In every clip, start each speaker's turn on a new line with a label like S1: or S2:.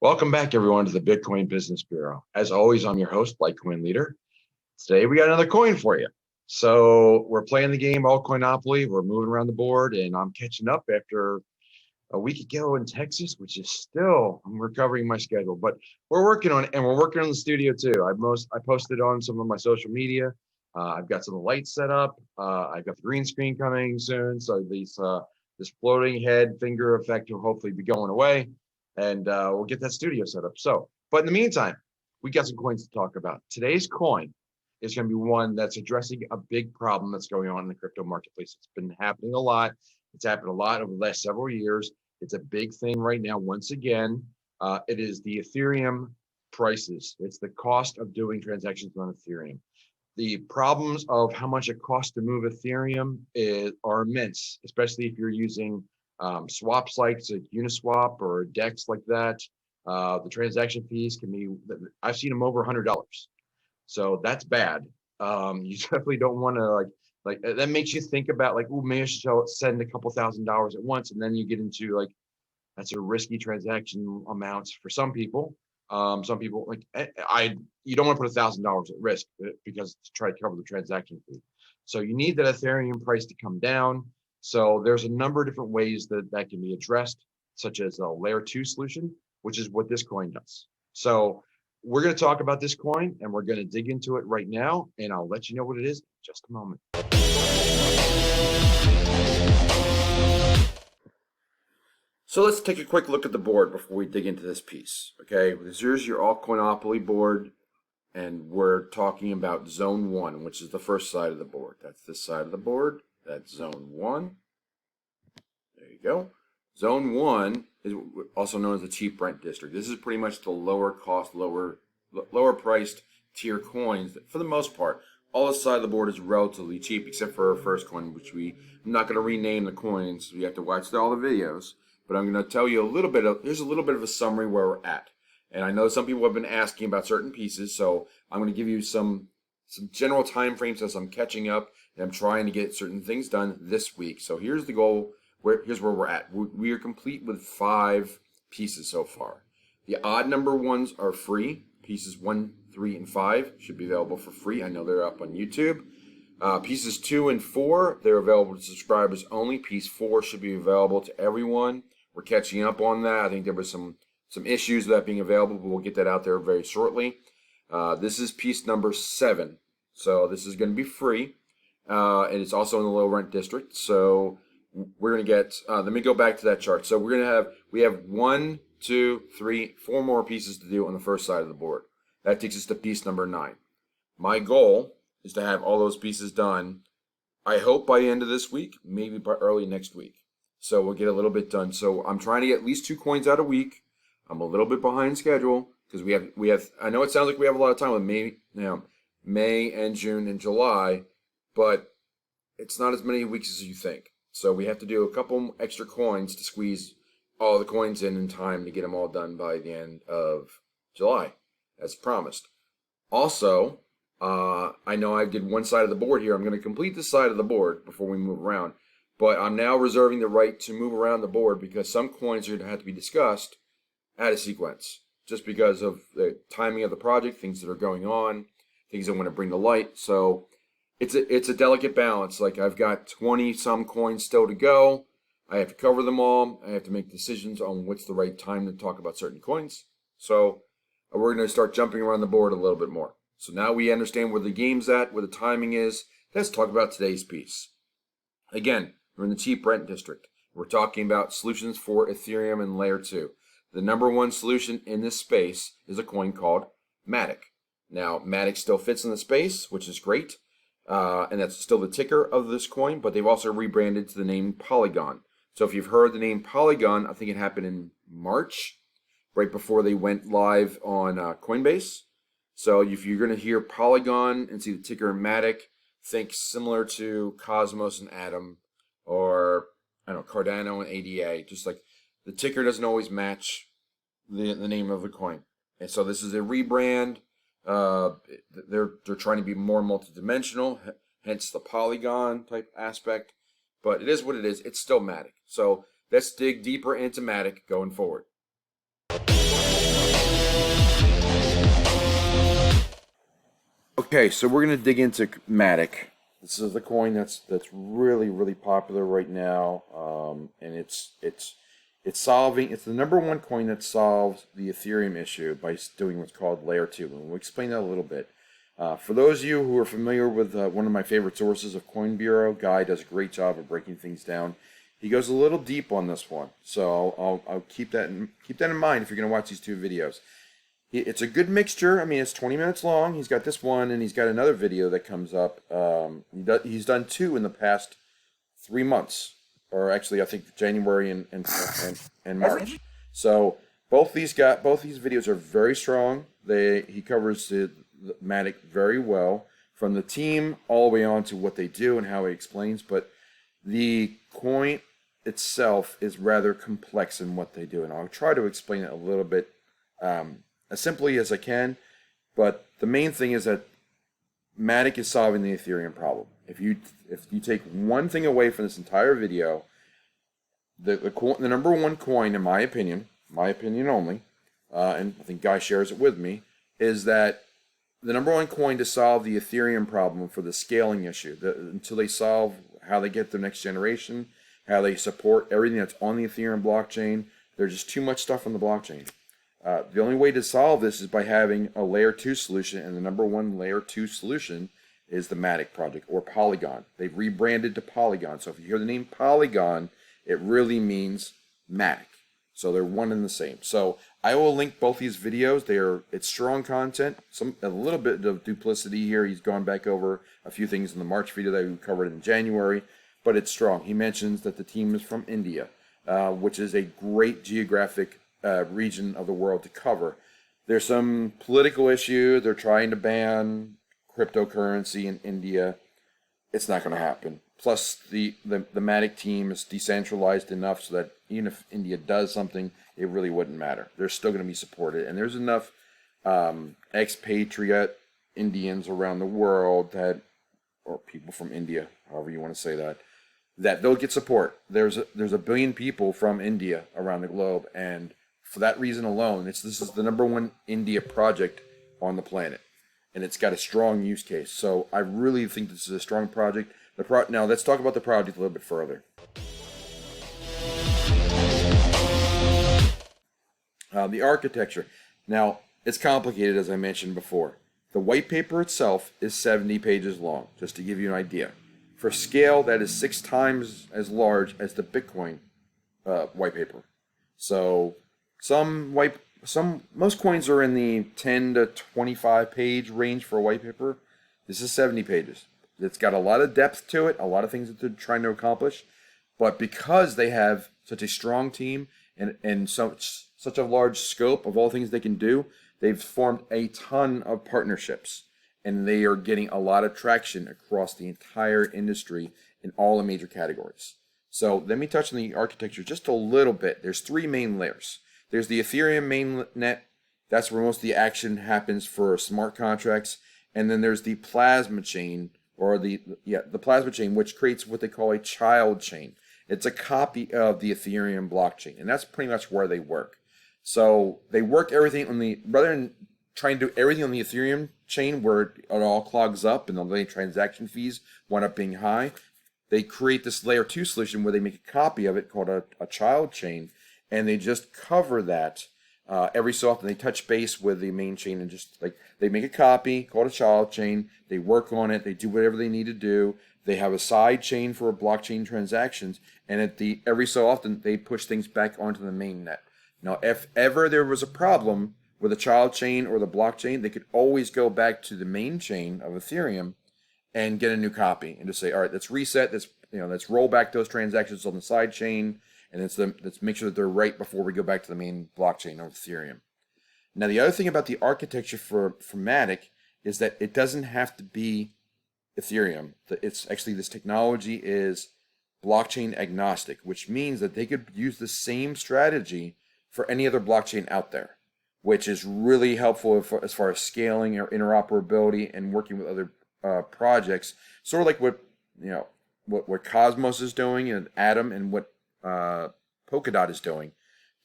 S1: Welcome back, everyone, to the Bitcoin Business Bureau. As always, I'm your host, Litecoin Leader. Today, we got another coin for you. So we're playing the game ALTCOINopoly. We're moving around the board, and I'm catching up after a week ago in Texas, which is still, I'm recovering my schedule, but we're working on it, and we're working on the studio too. I posted on some of my social media. I've got some lights set up. I've got the green screen coming soon. So this floating head finger effect will hopefully be going away. And we'll get that studio set up. But in the meantime, we got some coins to talk about. Today's coin is going to be one that's addressing a big problem that's going on in the crypto marketplace. It's been happening a lot. It's happened a lot over the last several years. It's a big thing right now. Once again, it is the Ethereum prices. It's the cost of doing transactions on Ethereum. The problems of how much it costs to move Ethereum are immense, especially if you're using swap sites like Uniswap or DEX like that. The transaction fees can be, I've seen them over $100. So that's bad. You definitely don't want to like that makes you think about like, oh, maybe I should send a couple $1,000s at once. And then you get into like, that's a risky transaction amounts for some people. Some people like you don't want to put $1,000 at risk because to try to cover the transaction fee. So you need that Ethereum price to come down. So there's a number of different ways that can be addressed, such as a layer 2 solution, which is what this coin does. So we're going to talk about this coin and we're going to dig into it right now, and I'll let you know what it is in just a moment. So let's take a quick look at the board before we dig into this piece. Okay, here's your ALTCOINopoly board, and we're talking about zone 1, which is the first side of the board. That's this side of the board. That's zone 1. There you go. Zone 1 is also known as the cheap rent district. This is pretty much the lower cost, lower priced tier coins. For the most part, all this side of the board is relatively cheap, except for our first coin, which I'm not going to rename the coins. So you have to watch all the videos. But I'm going to tell you here's a little bit of a summary where we're at. And I know some people have been asking about certain pieces, so I'm going to give you some general time frames as I'm catching up. And I'm trying to get certain things done this week. So here's the goal. Here's where we're at. We are complete with 5 pieces so far. The odd number ones are free. Pieces 1, 3, and 5 should be available for free. I know they're up on YouTube. Pieces 2 and 4, they're available to subscribers only. Piece 4 should be available to everyone. We're catching up on that. I think there was some issues with that being available, but we'll get that out there very shortly. This is piece number 7. So this is going to be free. And it's also in the low rent district. So we're going to get, let me go back to that chart. So we have 1, 2, 3, 4 more pieces to do on the first side of the board. That takes us to piece number 9. My goal is to have all those pieces done, I hope by the end of this week, maybe by early next week. So we'll get a little bit done. So I'm trying to get at least 2 coins out a week. I'm a little bit behind schedule because we have, I know it sounds like we have a lot of time with May and June and July, but it's not as many weeks as you think. So we have to do a couple extra coins to squeeze all the coins in time to get them all done by the end of July, as promised. Also, I know I did one side of the board here. I'm going to complete this side of the board before we move around. But I'm now reserving the right to move around the board because some coins are going to have to be discussed out of sequence. Just because of the timing of the project, things that are going on, things I want to bring to light. So it's a delicate balance. Like I've got 20 some coins still to go. I have to cover them all. I have to make decisions on what's the right time to talk about certain coins. So we're going to start jumping around the board a little bit more. So now we understand where the game's at, where the timing is. Let's talk about today's piece. Again, we're in the cheap rent district. We're talking about solutions for Ethereum and layer 2. The number 1 solution in this space is a coin called Matic. Now, Matic still fits in the space, which is great. And that's still the ticker of this coin, but they've also rebranded to the name Polygon. So if you've heard the name Polygon, I think it happened in March, right before they went live on Coinbase. So if you're going to hear Polygon and see the ticker Matic, think similar to Cosmos and Atom, or I don't know, Cardano and ADA. Just like the ticker doesn't always match the name of the coin. And so this is a rebrand. They're trying to be more multidimensional, hence the Polygon type aspect. But it is what it is. It's still Matic. So let's dig deeper into Matic going forward. Okay, so we're going to dig into Matic. This is the coin that's really popular right now, and it's the number one coin that solves the Ethereum issue by doing what's called Layer 2, and we'll explain that a little bit. For those of you who are familiar with one of my favorite sources of Coin Bureau, Guy does a great job of breaking things down. He goes a little deep on this one, so I'll keep that in mind if you're going to watch these two videos. It's a good mixture. I mean, it's 20 minutes long. He's got this one, and he's got another video that comes up. He's done two in the past 3 months, or actually, I think January and March. So both these videos are very strong. He covers the Matic very well, from the team all the way on to what they do and how he explains. But the coin itself is rather complex in what they do, and I'll try to explain it a little bit as simply as I can, but the main thing is that Matic is solving the Ethereum problem. If you take one thing away from this entire video, the number one coin, in my opinion only, and I think Guy shares it with me, is that the number one coin to solve the Ethereum problem for the scaling issue, until they solve how they get the next generation, how they support everything that's on the Ethereum blockchain. There's just too much stuff on the blockchain. The only way to solve this is by having a layer 2 solution, and the number one layer 2 solution is the Matic project, or Polygon. They've rebranded to Polygon. So if you hear the name Polygon, it really means Matic. So they're one and the same. So I will link both these videos. It's strong content, a little bit of duplicity here. He's gone back over a few things in the March video that we covered in January, but it's strong. He mentions that the team is from India, which is a great geographic region of the world to cover. There's some political issue. They're trying to ban cryptocurrency in India. It's not going to happen. Plus, the Matic team is decentralized enough so that even if India does something, it really wouldn't matter. They're still going to be supported. And there's enough expatriate Indians around the world or people from India, however you want to say that they'll get support. There's a billion people from India around the globe, and for that reason alone, this is the number one India project on the planet, and it's got a strong use case. So I really think this is a strong project. Now let's talk about the project a little bit further. The architecture. Now, it's complicated, as I mentioned before. The white paper itself is 70 pages long, just to give you an idea. For scale, that is 6 times as large as the Biitcoin white paper. So most coins are in the 10 to 25 page range for a white paper. This is 70 pages. It's got a lot of depth to it, a lot of things that they're trying to accomplish. But because they have such a strong team and such a large scope of all things they can do, they've formed a ton of partnerships. And they are getting a lot of traction across the entire industry in all the major categories. So let me touch on the architecture just a little bit. There's 3 main layers. There's the Ethereum mainnet. That's where most of the action happens for smart contracts. And then there's the plasma chain, or the plasma chain, which creates what they call a child chain. It's a copy of the Ethereum blockchain, and that's pretty much where they work. So they work everything rather than trying to do everything on the Ethereum chain where it all clogs up and the transaction fees wind up being high, they create this layer 2 solution where they make a copy of it called a child chain, and they just cover that every so often. They touch base with the main chain and just they make a copy called a child chain. They work on it. They do whatever they need to do. They have a side chain for blockchain transactions, and every so often they push things back onto the main net. Now, if ever there was a problem with a child chain or the blockchain, they could always go back to the main chain of Ethereum and get a new copy and just say, all right, let's reset this. Let's roll back those transactions on the side chain, and let's make sure that they're right before we go back to the main blockchain of Ethereum. Now, the other thing about the architecture for Matic is that it doesn't have to be Ethereum. It's actually, this technology is blockchain agnostic, which means that they could use the same strategy for any other blockchain out there, which is really helpful as far as scaling or interoperability and working with other projects, sort of like what Cosmos is doing and Atom, and what Polkadot is doing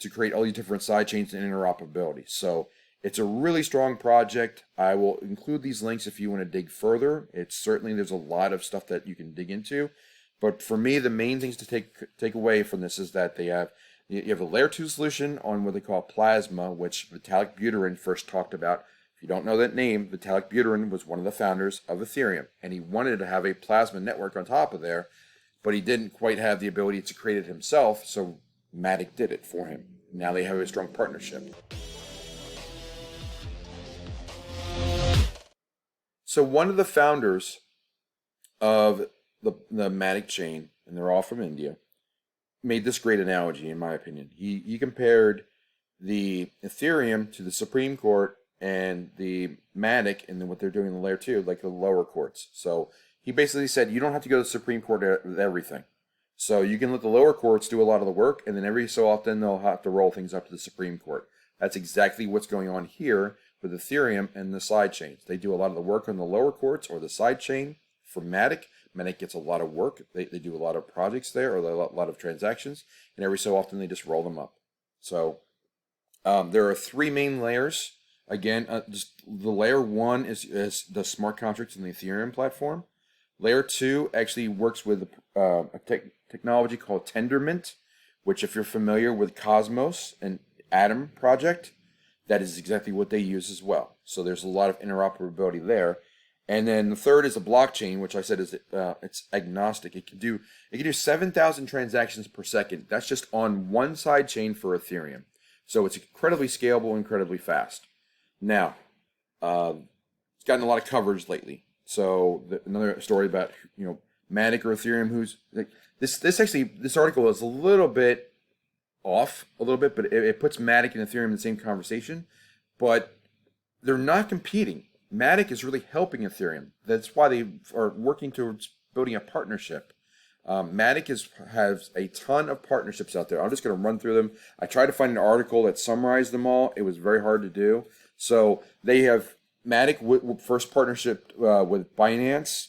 S1: to create all these different side chains and interoperability. So It's a really strong project. I will include these links if you want to dig further. It's certainly, there's a lot of stuff that you can dig into. But for me, the main things to take away from this is that you have a layer 2 solution on what they call Plasma, which Vitalik Buterin first talked about. If you don't know that name, Vitalik Buterin was one of the founders of Ethereum, and he wanted to have a Plasma network on top of there, but he didn't quite have the ability to create it himself, so Matic did it for him. Now they have a strong partnership. So one of the founders of the Matic chain, and they're all from India, made this great analogy, in my opinion. He compared the Ethereum to the Supreme Court and the Matic, and then what they're doing in the layer 2, like the lower courts. So he basically said you don't have to go to the Supreme Court with everything. So you can let the lower courts do a lot of the work, and then every so often they'll have to roll things up to the Supreme Court. That's exactly what's going on here with Ethereum and the side chains. They do a lot of the work on the lower courts or the side chain for Matic. Matic gets a lot of work. They do a lot of projects there, or a lot of transactions, and every so often they just roll them up. So there are 3 main layers. Again, just the layer 1 is the smart contracts in the Ethereum platform. Layer 2 actually works with a technology called Tendermint, which, if you're familiar with Cosmos and Atom project, that is exactly what they use as well. So there's a lot of interoperability there. And then the third is a blockchain, which I said is it's agnostic. It can do 7,000 transactions per second. That's just on one side chain for Ethereum. So it's incredibly scalable, incredibly fast. Now, it's gotten a lot of coverage lately. So another story about Matic or Ethereum. Who's like, this article is a little bit off, but it puts Matic and Ethereum in the same conversation. But they're not competing. Matic is really helping Ethereum. That's why they are working towards building a partnership. Matic has a ton of partnerships out there. I'm just going to run through them. I tried to find an article that summarized them all. It was very hard to do. So they have Matic first partnership with Binance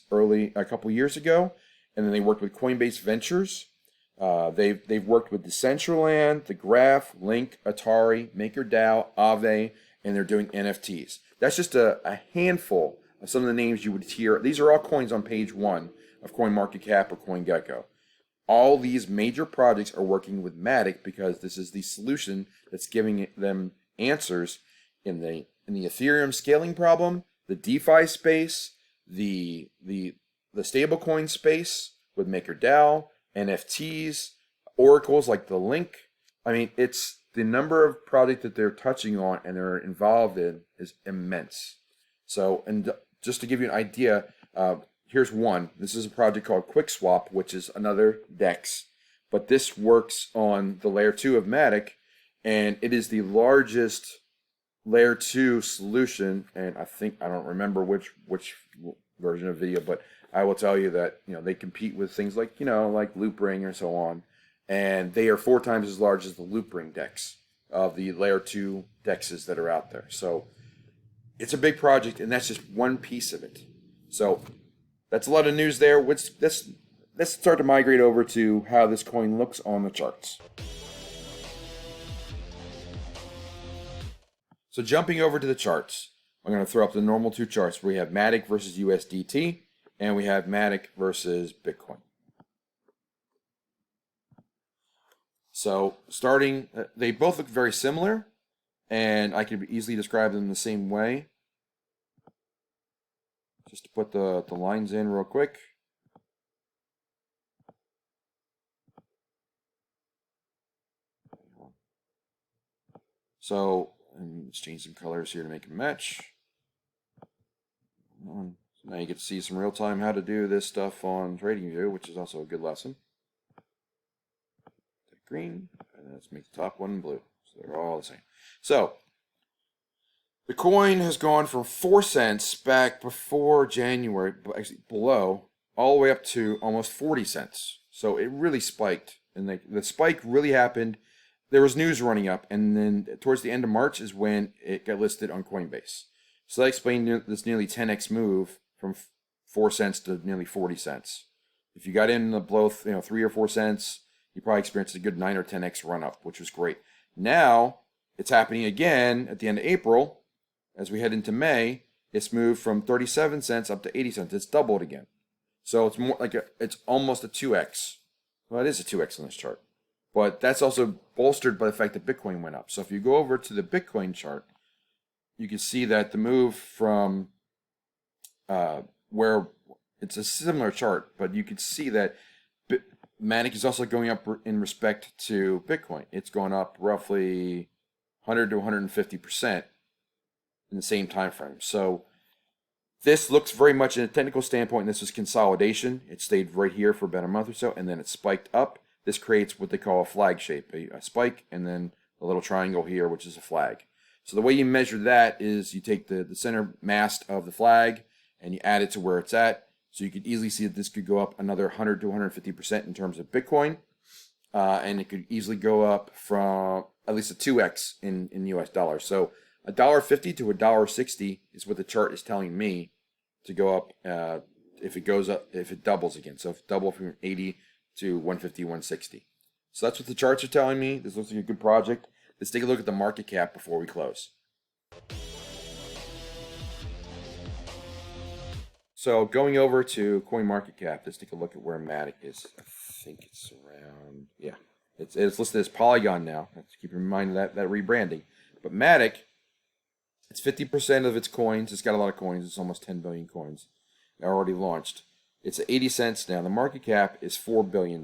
S1: a couple years ago, and then they worked with Coinbase Ventures. They've worked with Decentraland, The Graph, Link, Atari, MakerDAO, Aave, and they're doing NFTs. That's just a handful of some of the names you would hear. These are all coins on page 1 of CoinMarketCap or CoinGecko. All these major projects are working with Matic because this is the solution that's giving them answers in the Ethereum scaling problem, the DeFi space, the stablecoin space with MakerDAO, NFTs, oracles like the Link. I mean, it's the number of projects that they're touching on and they're involved in is immense. So, and just to give you an idea, here's one. This is a project called QuickSwap, which is another DEX, but this works on the layer 2 of Matic, and it is the largest layer 2 solution. And I don't remember which version of video, but I will tell you that they compete with things like like Loopring or so on. And they are 4 times as large as the Loopring DEX of the layer 2 DEXs that are out there. So it's a big project, and that's just one piece of it. So that's a lot of news there. Let's start to migrate over to how this coin looks on the charts. So jumping over to the charts, I'm going to throw up the normal 2 charts. We have Matic versus USDT, and we have Matic versus Bitcoin. So starting, they both look very similar, and I could easily describe them the same way. Just to put the lines in real quick. So let's change some colors here to make them match. So now you get to see some real time how to do this stuff on TradingView, which is also a good lesson. Green, and let's make the top one blue. So they're all the same. So the coin has gone from 4 cents back before January, actually below, all the way up to almost 40 cents. So it really spiked, and the spike really happened. There was news running up, and then towards the end of March is when it got listed on Coinbase. So that explained this nearly 10x move from 4 cents to nearly 40 cents. If you got in below 3 or 4 cents, you probably experienced a good 9 or 10x run up, which was great. Now it's happening again at the end of April, as we head into May, it's moved from 37 cents up to 80 cents. It's doubled again. So it's more like it's almost a 2x. Well, it is a 2x on this chart. But that's also bolstered by the fact that Bitcoin went up. So if you go over to the Bitcoin chart, you can see that the move from where it's a similar chart, but you can see that Matic is also going up in respect to Bitcoin. It's going up roughly 100 to 150% in the same time frame. So this looks very much in a technical standpoint. This is consolidation. It stayed right here for about a month or so, and then it spiked up. This creates what they call a flag shape, a spike, and then a little triangle here, which is a flag. So the way you measure that is you take the center mast of the flag and you add it to where it's at. So you could easily see that this could go up another 100 to 150% in terms of Bitcoin. And it could easily go up from at least a 2x in US dollars. So $1.50 to $1.60 is what the chart is telling me to go up if it goes up, if it doubles again. So if it double from 80 to 150, 160. So that's what the charts are telling me. This looks like a good project. Let's take a look at the market cap before we close. So going over to CoinMarketCap, let's take a look at where Matic is. I think it's around, yeah, it's listed as Polygon now. Let's keep in mind that rebranding. But Matic, it's 50% of its coins. It's got a lot of coins. It's almost 10 billion coins. They're already launched. It's at 80 cents now. The market cap is $4 billion.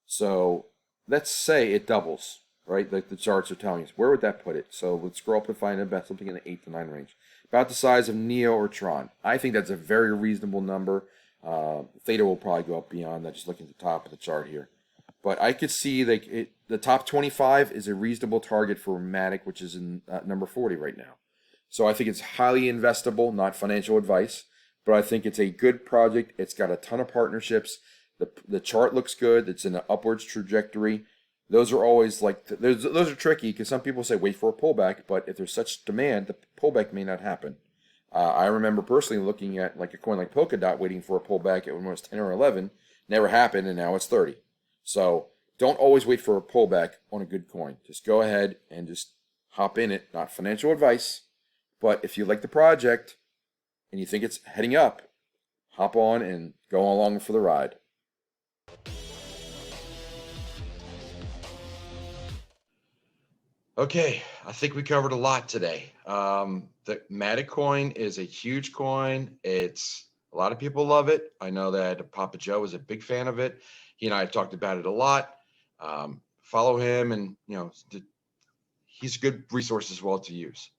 S1: So let's say it doubles, right? Like the charts are telling us. Where would that put it? So let's scroll up to find about something in the 8 to 9 range. About the size of Neo or Tron. I think that's a very reasonable number. Theta will probably go up beyond that, just looking at the top of the chart here. But I could see the top 25 is a reasonable target for Matic, which is in number 40 right now. So I think it's highly investable, not financial advice, but I think it's a good project. It's got a ton of partnerships. The chart looks good. It's in an upwards trajectory. Those are always like, those are tricky because some people say wait for a pullback, but if there's such demand, the pullback may not happen. I remember personally looking at like a coin like Polkadot, waiting for a pullback at when it was 10 or 11, never happened, and now it's 30. So don't always wait for a pullback on a good coin. Just go ahead and just hop in it. Not financial advice, but if you like the project and you think it's heading up, hop on and go along for the ride. Okay, I think we covered a lot today. The Matic coin is a huge coin. It's a lot of people love it. I know that Papa Joe is a big fan of it. He and I have talked about it a lot. Follow him, and he's a good resource as well to use.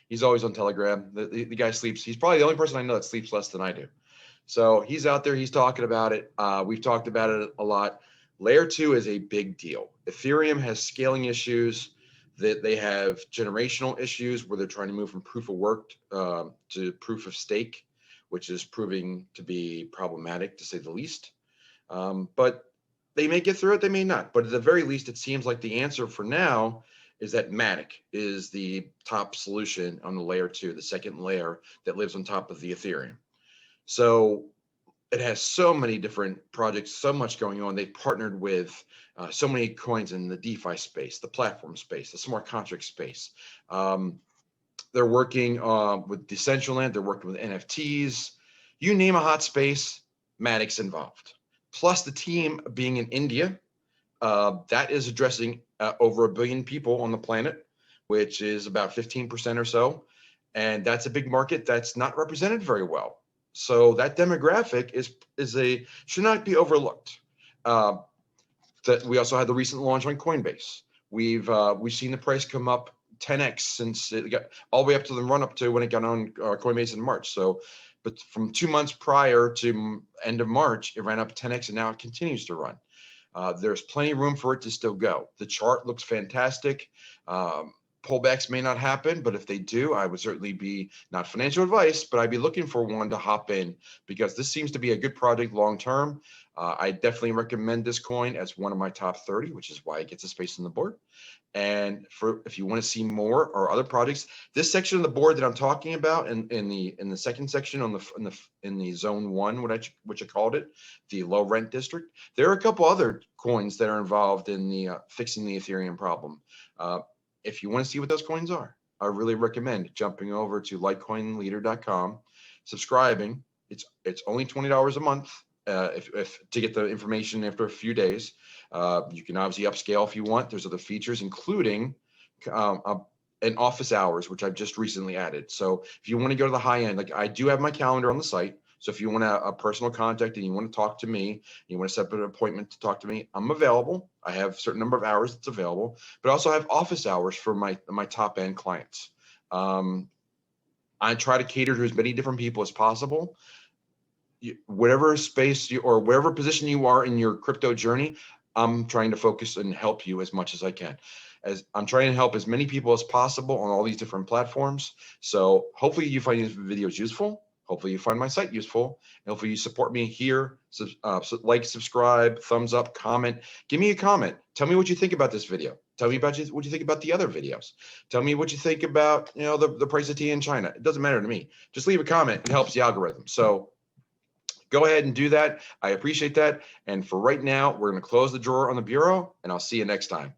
S1: He's always on Telegram. The guy sleeps. He's probably the only person I know that sleeps less than I do. So he's out there. He's talking about it. We've talked about it a lot. Layer 2 is a big deal. Ethereum has scaling issues. That they have generational issues where they're trying to move from proof of work to proof of stake, which is proving to be problematic to say the least. But they may get through it, they may not. But at the very least, it seems like the answer for now is that Matic is the top solution on the layer 2, the second layer that lives on top of the Ethereum. So it has so many different projects, so much going on. They've partnered with so many coins in the DeFi space, the platform space, the smart contract space. They're working with Decentraland. They're working with NFTs. You name a hot space, Matic's involved. Plus the team being in India, that is addressing over 1 billion people on the planet, which is about 15% or so. And that's a big market that's not represented very well. So that demographic should not be overlooked. That we also had the recent launch on Coinbase. We've seen the price come up 10x since it got all the way up to the run up to when it got on Coinbase in March. So, but from 2 months prior to end of March, it ran up 10x, and now it continues to run. There's plenty of room for it to still go. The chart looks fantastic. Pullbacks may not happen, but if they do, I would certainly be, not financial advice, but I'd be looking for one to hop in because this seems to be a good project long term. I definitely recommend this coin as one of my top 30, which is why it gets a space on the board. And if you want to see more or other projects, this section of the board that I'm talking about in the second section in the zone 1, which I called it, the low rent district, there are a couple other coins that are involved in the fixing the Ethereum problem. If you want to see what those coins are, I really recommend jumping over to LitecoinLeader.com, subscribing. It's only $20 a month if to get the information after a few days. You can obviously upscale if you want. There's other features, including and office hours, which I've just recently added. So if you want to go to the high end, like I do have my calendar on the site. So if you want a personal contact and you want to talk to me, you want to set up an appointment to talk to me, I'm available. I have a certain number of hours that's available, but I also have office hours for my top end clients. I try to cater to as many different people as possible. Whatever space or wherever position you are in your crypto journey, I'm trying to focus and help you as much as I can. As I'm trying to help as many people as possible on all these different platforms. So hopefully you find these videos useful. Hopefully you find my site useful. And hopefully you support me here. Like, subscribe, thumbs up, comment. Give me a comment. Tell me what you think about this video. Tell me about what you think about the other videos. Tell me what you think about, the price of tea in China. It doesn't matter to me. Just leave a comment. It helps the algorithm. So go ahead and do that. I appreciate that. And for right now, we're going to close the drawer on the bureau, and I'll see you next time.